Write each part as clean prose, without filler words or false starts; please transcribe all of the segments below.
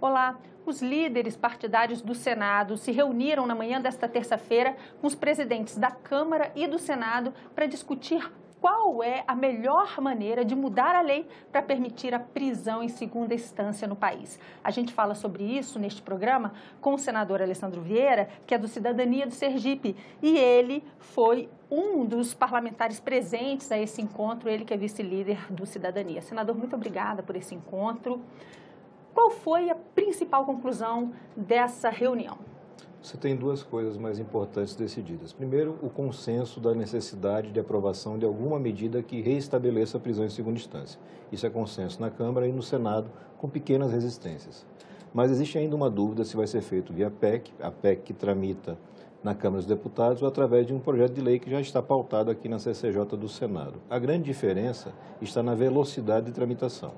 Olá, os líderes partidários do Senado se reuniram na manhã desta terça-feira com os presidentes da Câmara e do Senado para discutir qual é a melhor maneira de mudar a lei para permitir a prisão em segunda instância no país. A gente fala sobre isso neste programa com o senador Alessandro Vieira, que é do Cidadania do Sergipe, e ele foi um dos parlamentares presentes a esse encontro, ele que é vice-líder do Cidadania. Senador, muito obrigada por esse encontro. Qual foi a principal conclusão dessa reunião? Você tem duas coisas mais importantes decididas. Primeiro, o consenso da necessidade de aprovação de alguma medida que reestabeleça a prisão em segunda instância. Isso é consenso na Câmara e no Senado, com pequenas resistências. Mas existe ainda uma dúvida se vai ser feito via PEC, a PEC que tramita na Câmara dos Deputados, ou através de um projeto de lei que já está pautado aqui na CCJ do Senado. A grande diferença está na velocidade de tramitação.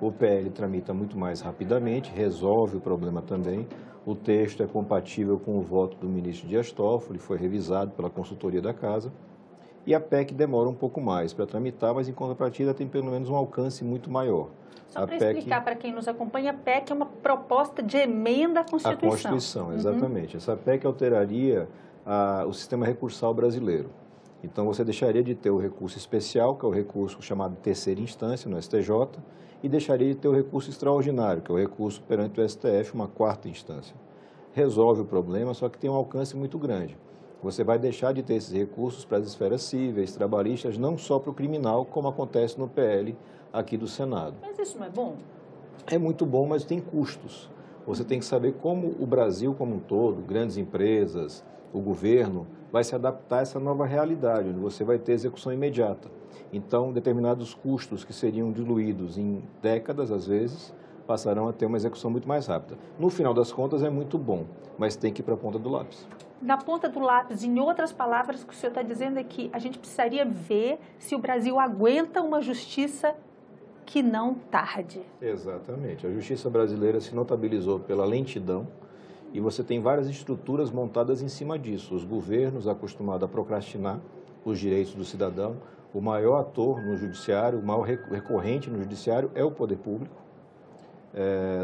O PL tramita muito mais rapidamente, resolve o problema também. O texto é compatível com o voto do ministro Dias Toffoli, foi revisado pela consultoria da Casa. E a PEC demora um pouco mais para tramitar, mas em contrapartida tem pelo menos um alcance muito maior. Só para explicar para quem nos acompanha, a PEC é uma proposta de emenda à Constituição. A Constituição, exatamente. Essa PEC alteraria o sistema recursal brasileiro. Então, você deixaria de ter o recurso especial, que é o recurso chamado de terceira instância, no STJ, e deixaria de ter o recurso extraordinário, que é o recurso perante o STF, uma quarta instância. Resolve o problema, só que tem um alcance muito grande. Você vai deixar de ter esses recursos para as esferas cíveis, trabalhistas, não só para o criminal, como acontece no PL aqui do Senado. Mas isso não é bom? É muito bom, mas tem custos. Você tem que saber como o Brasil como um todo, grandes empresas, o governo, vai se adaptar a essa nova realidade, onde você vai ter execução imediata. Então, determinados custos que seriam diluídos em décadas, às vezes, passarão a ter uma execução muito mais rápida. No final das contas, é muito bom, mas tem que ir para a ponta do lápis. Na ponta do lápis, em outras palavras, o que o senhor está dizendo é que a gente precisaria ver se o Brasil aguenta uma justiça que não tarde. Exatamente. A justiça brasileira se notabilizou pela lentidão e você tem várias estruturas montadas em cima disso. Os governos acostumados a procrastinar os direitos do cidadão. O maior ator no judiciário, o maior recorrente no judiciário é o poder público.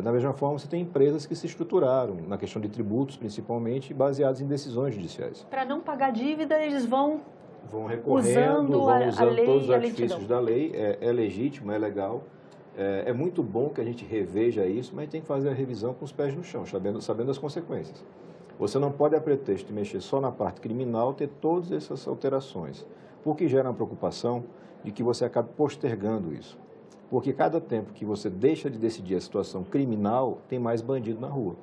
Da mesma forma, você tem empresas que se estruturaram, na questão de tributos principalmente, baseadas em decisões judiciais. Para não pagar dívida, eles vão recorrendo, vão usando lei, todos os artifícios da lei, é legítimo, é legal. É muito bom que a gente reveja isso, mas tem que fazer a revisão com os pés no chão, sabendo as consequências. Você não pode, a pretexto de mexer só na parte criminal, ter todas essas alterações, porque gera uma preocupação de que você acabe postergando isso. Porque cada tempo que você deixa de decidir a situação criminal, tem mais bandido na rua.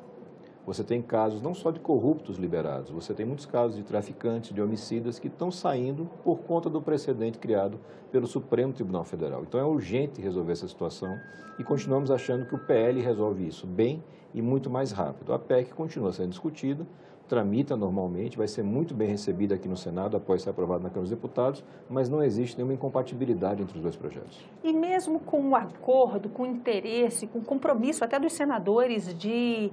Você tem casos não só de corruptos liberados, você tem muitos casos de traficantes, de homicidas que estão saindo por conta do precedente criado pelo Supremo Tribunal Federal. Então é urgente resolver essa situação e continuamos achando que o PL resolve isso bem e muito mais rápido. A PEC continua sendo discutida, tramita normalmente, vai ser muito bem recebida aqui no Senado após ser aprovado na Câmara dos Deputados, mas não existe nenhuma incompatibilidade entre os dois projetos. E mesmo com o acordo, com o interesse, com o compromisso até dos senadores de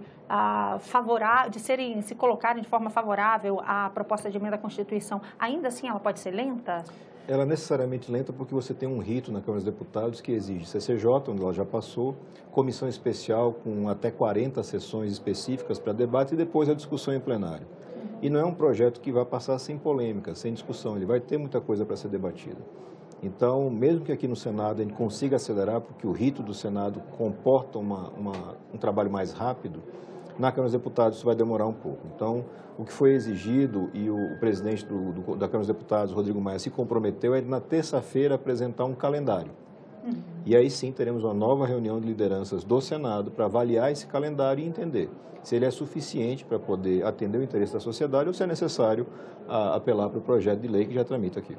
se colocarem de forma favorável à proposta de emenda à Constituição, ainda assim ela pode ser lenta? Ela é necessariamente lenta porque você tem um rito na Câmara dos Deputados que exige CCJ, onde ela já passou, comissão especial com até 40 sessões específicas para debate e depois a discussão em plenário. E não é um projeto que vai passar sem polêmica, sem discussão, ele vai ter muita coisa para ser debatida. Então, mesmo que aqui no Senado a gente consiga acelerar, porque o rito do Senado comporta um trabalho mais rápido, na Câmara dos Deputados isso vai demorar um pouco. Então, o que foi exigido e o presidente da Câmara dos Deputados, Rodrigo Maia, se comprometeu é na terça-feira apresentar um calendário. E aí sim teremos uma nova reunião de lideranças do Senado para avaliar esse calendário e entender se ele é suficiente para poder atender o interesse da sociedade ou se é necessário apelar para o projeto de lei que já tramita aqui.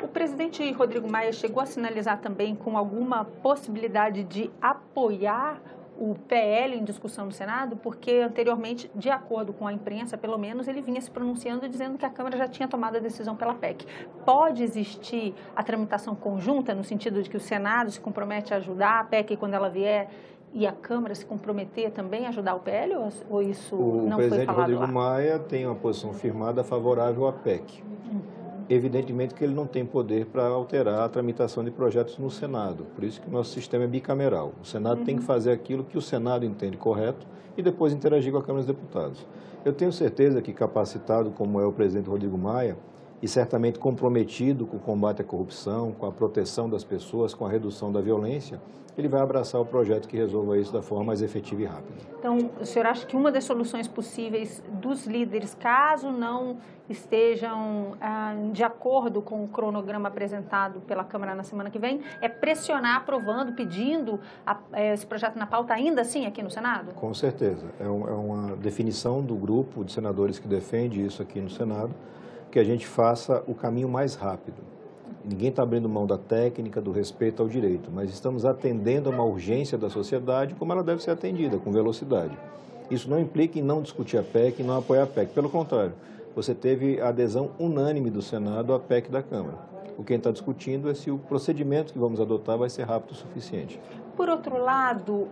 O presidente Rodrigo Maia chegou a sinalizar também com alguma possibilidade de apoiar o PL em discussão no Senado, porque anteriormente, de acordo com a imprensa, pelo menos, ele vinha se pronunciando dizendo que a Câmara já tinha tomado a decisão pela PEC. Pode existir a tramitação conjunta, no sentido de que o Senado se compromete a ajudar a PEC quando ela vier e a Câmara se comprometer também a ajudar o PL, ou isso não foi falado lá? O presidente Rodrigo Maia tem uma posição firmada favorável à PEC. Evidentemente que ele não tem poder para alterar a tramitação de projetos no Senado, por isso que o nosso sistema é bicameral. O Senado tem que fazer aquilo que o Senado entende correto e depois interagir com a Câmara dos Deputados. Eu tenho certeza que, capacitado como é o presidente Rodrigo Maia, e certamente comprometido com o combate à corrupção, com a proteção das pessoas, com a redução da violência, ele vai abraçar o projeto que resolva isso da forma mais efetiva e rápida. Então, o senhor acha que uma das soluções possíveis dos líderes, caso não estejam de acordo com o cronograma apresentado pela Câmara na semana que vem, é pressionar, aprovando, pedindo esse projeto na pauta ainda assim aqui no Senado? Com certeza. É uma definição do grupo de senadores que defende isso aqui no Senado, que a gente faça o caminho mais rápido. Ninguém está abrindo mão da técnica, do respeito ao direito, mas estamos atendendo a uma urgência da sociedade como ela deve ser atendida, com velocidade. Isso não implica em não discutir a PEC e não apoiar a PEC. Pelo contrário, você teve a adesão unânime do Senado à PEC da Câmara. O que a gente está discutindo é se o procedimento que vamos adotar vai ser rápido o suficiente. Por outro lado,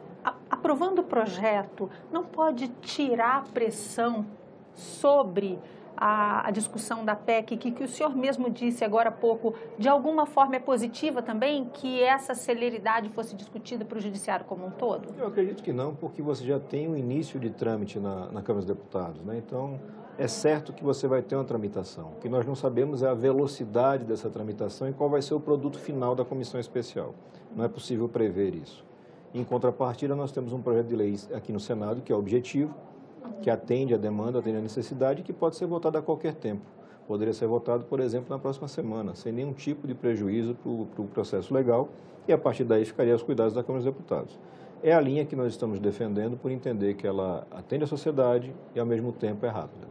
aprovando o projeto, não pode tirar a pressão sobre a discussão da PEC, que o senhor mesmo disse agora há pouco, de alguma forma é positiva também, que essa celeridade fosse discutida para o Judiciário como um todo? Eu acredito que não, porque você já tem um início de trâmite na Câmara dos Deputados, né? Então, é certo que você vai ter uma tramitação. O que nós não sabemos é a velocidade dessa tramitação e qual vai ser o produto final da comissão especial. Não é possível prever isso. Em contrapartida, nós temos um projeto de lei aqui no Senado, que é objetivo, que atende a demanda, atende a necessidade e que pode ser votado a qualquer tempo. Poderia ser votado, por exemplo, na próxima semana, sem nenhum tipo de prejuízo para o processo legal e, a partir daí, ficaria aos cuidados da Câmara dos Deputados. É a linha que nós estamos defendendo por entender que ela atende a sociedade e, ao mesmo tempo, é rápida.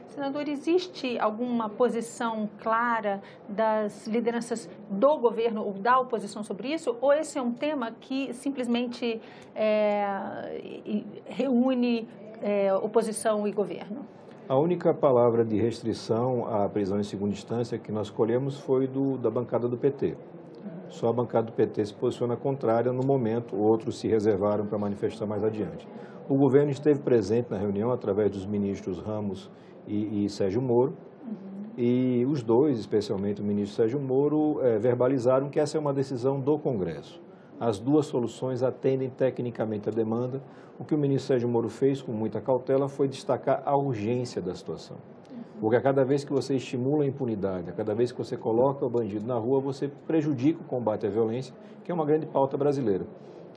Senador, existe alguma posição clara das lideranças do governo ou da oposição sobre isso? Ou esse é um tema que simplesmente reúne oposição e governo? A única palavra de restrição à prisão em segunda instância que nós escolhemos foi da bancada do PT. Só a bancada do PT se posiciona contrária no momento, outros se reservaram para manifestar mais adiante. O governo esteve presente na reunião através dos ministros Ramos e Sérgio Moro, e os dois, especialmente o ministro Sérgio Moro, verbalizaram que essa é uma decisão do Congresso. As duas soluções atendem tecnicamente a demanda. O que o ministro Sérgio Moro fez com muita cautela foi destacar a urgência da situação. Porque a cada vez que você estimula a impunidade, a cada vez que você coloca o bandido na rua, você prejudica o combate à violência, que é uma grande pauta brasileira.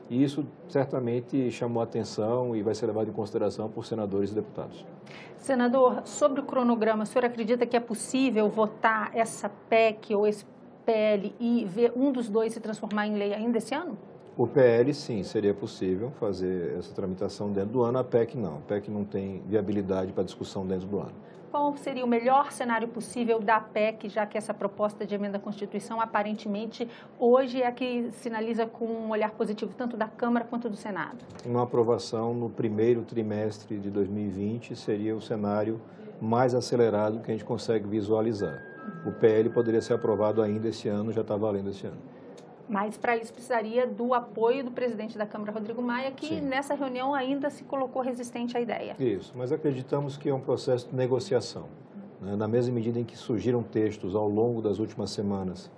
E isso certamente chamou a atenção e vai ser levado em consideração por senadores e deputados. Senador, sobre o cronograma, o senhor acredita que é possível votar essa PEC ou esse PL e ver um dos dois se transformar em lei ainda esse ano? O PL, sim, seria possível fazer essa tramitação dentro do ano, a PEC não. A PEC não tem viabilidade para discussão dentro do ano. Qual seria o melhor cenário possível da PEC, já que essa proposta de emenda à Constituição, aparentemente, hoje é a que sinaliza com um olhar positivo tanto da Câmara quanto do Senado? Uma aprovação no primeiro trimestre de 2020 seria o cenário mais acelerado que a gente consegue visualizar. O PL poderia ser aprovado ainda esse ano, já está valendo esse ano. Mas, para isso, precisaria do apoio do presidente da Câmara, Rodrigo Maia, que Sim. Nessa reunião ainda se colocou resistente à ideia. Isso, mas acreditamos que é um processo de negociação. Na mesma medida em que surgiram textos ao longo das últimas semanas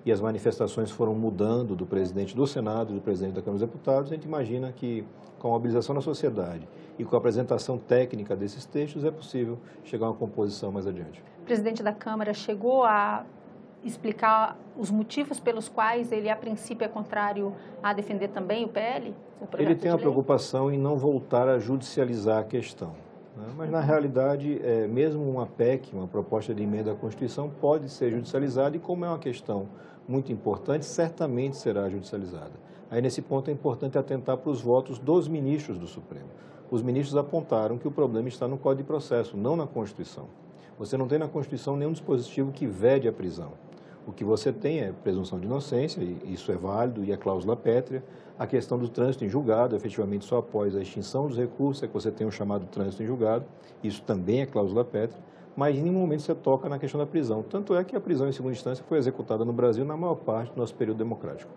e as manifestações foram mudando do presidente do Senado e do presidente da Câmara dos Deputados, a gente imagina que, com a mobilização da sociedade e com a apresentação técnica desses textos, é possível chegar a uma composição mais adiante. O presidente da Câmara chegou a explicar os motivos pelos quais ele, a princípio, é contrário a defender também o PL? Ele tem a preocupação em não voltar a judicializar a questão. Né? Mas, na realidade, mesmo uma PEC, uma proposta de emenda à Constituição, pode ser judicializada e, como é uma questão muito importante, certamente será judicializada. Aí, nesse ponto, é importante atentar para os votos dos ministros do Supremo. Os ministros apontaram que o problema está no Código de Processo, não na Constituição. Você não tem na Constituição nenhum dispositivo que vede a prisão. O que você tem é presunção de inocência, e isso é válido, e a cláusula pétrea. A questão do trânsito em julgado, efetivamente só após a extinção dos recursos é que você tem o chamado trânsito em julgado, isso também é cláusula pétrea, mas em nenhum momento você toca na questão da prisão. Tanto é que a prisão em segunda instância foi executada no Brasil na maior parte do nosso período democrático.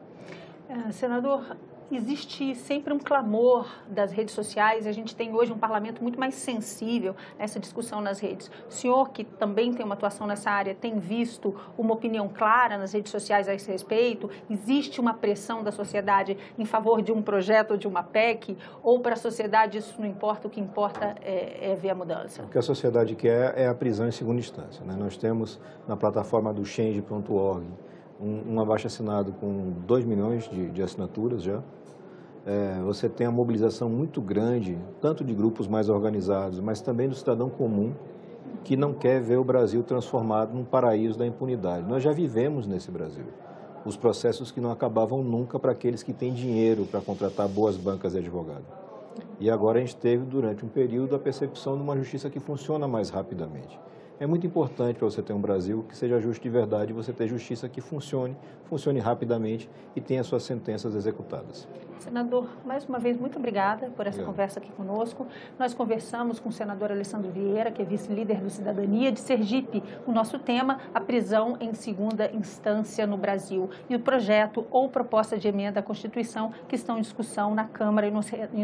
Senador, existe sempre um clamor das redes sociais, a gente tem hoje um parlamento muito mais sensível a essa discussão nas redes. O senhor, que também tem uma atuação nessa área, tem visto uma opinião clara nas redes sociais a esse respeito? Existe uma pressão da sociedade em favor de um projeto ou de uma PEC? Ou para a sociedade isso não importa, o que importa é ver a mudança? O que a sociedade quer é a prisão em segunda instância, né? Nós temos na plataforma do change.org um abaixo-assinado com 2 milhões de assinaturas já. Você tem a mobilização muito grande, tanto de grupos mais organizados, mas também do cidadão comum, que não quer ver o Brasil transformado num paraíso da impunidade. Nós já vivemos nesse Brasil os processos que não acabavam nunca para aqueles que têm dinheiro para contratar boas bancas de advogado. E agora a gente teve, durante um período, a percepção de uma justiça que funciona mais rapidamente. É muito importante para você ter um Brasil que seja justo de verdade, você ter justiça que funcione rapidamente e tenha suas sentenças executadas. Senador, mais uma vez, muito obrigada por essa conversa aqui conosco. Nós conversamos com o senador Alessandro Vieira, que é vice-líder do Cidadania de Sergipe. O nosso tema, a prisão em segunda instância no Brasil e o projeto ou proposta de emenda à Constituição que estão em discussão na Câmara e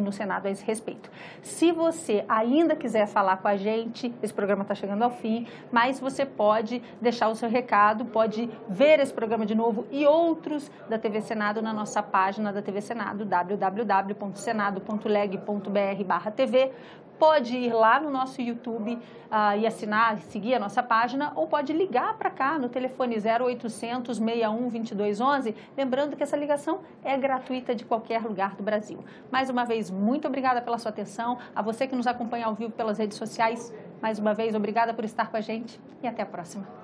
no Senado a esse respeito. Se você ainda quiser falar com a gente, esse programa está chegando ao fim, mas você pode deixar o seu recado, pode ver esse programa de novo e outros da TV Senado na nossa página da TV Senado, www.senado.leg.br/TV. Pode ir lá no nosso YouTube e assinar, seguir a nossa página, ou pode ligar para cá no telefone 0800 61 2211, lembrando que essa ligação é gratuita de qualquer lugar do Brasil. Mais uma vez, muito obrigada pela sua atenção. A você que nos acompanha ao vivo pelas redes sociais, mais uma vez, obrigada por estar com a gente e até a próxima.